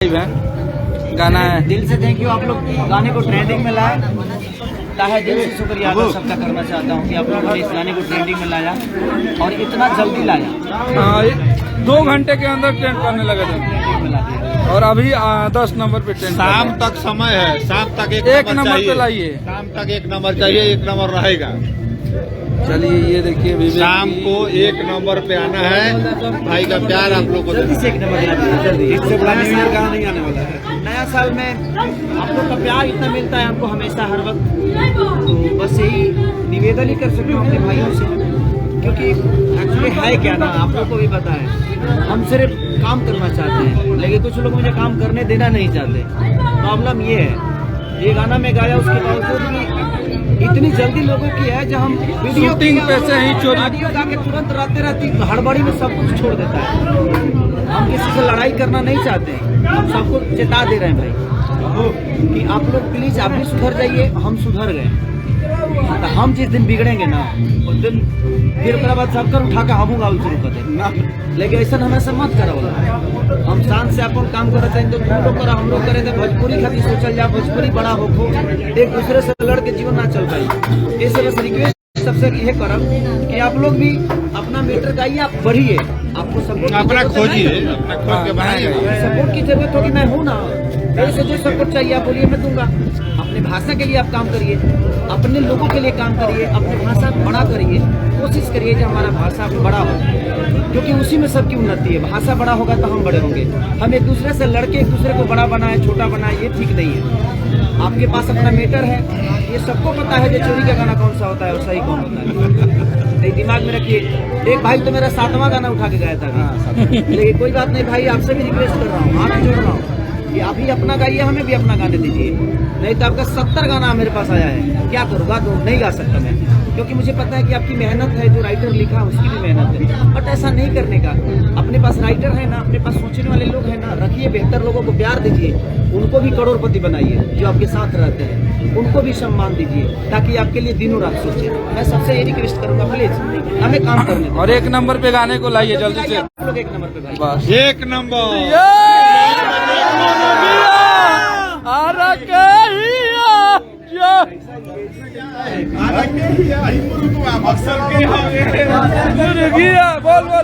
गाना है। दिल से थैंक यू, आप लोग गाने को ट्रेंडिंग में लाए। ताहे दिल से शुक्रिया अदा सबका करना चाहता हूँ कि आप लोगों ने इस गाने को ट्रेंडिंग में लाया और इतना जल्दी लाया। 2 घंटे के अंदर ट्रेंड करने लगा था और अभी 10 नंबर पे ट्रेंड। शाम तक समय है, शाम तक एक नंबर पे लाइए। शाम तक 1 नंबर चाहिए, 1 नंबर रहेगा। चलिए ये देखिए शाम को 1 नंबर पे आना है। भाई का प्यार आप लोग को जल्दी से 1 नंबर जल्दी। इससे बड़ा न्यू ईयर गाना नहीं आने वाला है। नया साल में आप लोग का प्यार इतना मिलता है हमको हमेशा हर वक्त, तो बस यही निवेदन ही कर सकता हूँ अपने भाइयों से, क्योंकि एक्चुअली है क्या ना, आप लोग को भी पता है, हम सिर्फ काम करना चाहते हैं लेकिन कुछ लोग मुझे काम करने देना नहीं चाहते। प्रॉब्लम ये है, ये गाना मैं गाया उसके बावजूद भी इतनी जल्दी लोगों की है, जब हम वीडियो पे से ही चोरी गा के तुरंत रहती हड़बड़ी में सब कुछ छोड़ देता है। हम किसी से लड़ाई करना नहीं चाहते, हम सबको चेता दे रहे हैं भाई कि आप लोग प्लीज आप भी सुधर जाइए, हम सुधर गए। तो हम जिस दिन बिगड़ेंगे ना उस दिन फिर उसके बाद सबकर उठा के हम गाँव शुरू कर देंगे, लेकिन ऐसा हमेशा मत करो। हम शान से अपन काम करते हैं तो तुम लोग करा हम लोग करे थे। भोजपुरी खातिर सोचल जा, भोजपुरी बड़ा हो, एक दूसरे से लड़ के जीवन ना चल पाई। इस बस रिक्वेस्ट सबसे ये करब कि आप लोग भी अपना मीटर गाइए, आप बढ़िए, आपको सपोर्ट अपना खोजिए, अपना खोज के बनाइए। सपोर्ट की जरूरत होगी, मैं हूँ ना, मेरे से जो सपोर्ट चाहिए आप बोलिए, मैं दूंगा। अपने भाषा के लिए आप काम करिए, अपने लोगों के लिए काम करिए, अपनी भाषा बड़ा करिए, कोशिश करिए कि हमारा भाषा बड़ा हो, क्योंकि उसी में सबकी उन्नति है। भाषा बड़ा होगा तो हम बड़े होंगे। हम एक दूसरे से लड़के एक दूसरे को बड़ा बनाए, छोटा बनाए, ये ठीक नहीं है। आपके पास अपना मीटर है, ये सबको पता है जो चोरी का गाना कौन सा होता है और सही कौन होता है। नहीं, दिमाग में रखिए। एक भाई तो मेरा 7वां गाना उठा के गया था, लेकिन कोई बात नहीं भाई, आपसे भी रिक्वेस्ट कर रहा हूँ, हाथ जोड़ रहा हूँ कि आप ही अपना गाइए, हमें भी अपना गाने दीजिए। नहीं तो आपका 70 गाना मेरे पास आया है, क्या करूँगा, तो नहीं गा सकता मैं, क्योंकि मुझे पता है कि आपकी मेहनत है, जो राइटर लिखा उसकी भी मेहनत है। बट ऐसा नहीं करने का, अपने पास राइटर है ना, अपने पास सोचने वाले लोग हैं ना, रखिए, बेहतर लोगों को प्यार दीजिए, उनको भी करोड़पति बनाइए, जो आपके साथ रहते हैं उनको भी सम्मान दीजिए, ताकि आपके लिए दिनों रात सोचे। मैं सबसे ये रिक्वेस्ट करूंगा, प्लीज हमें काम करने दो। और 1 नंबर पे गाने को लाइए जल्दी से। आप लोग 1 नंबर पे भाई, बस 1 नंबर। बोल बोल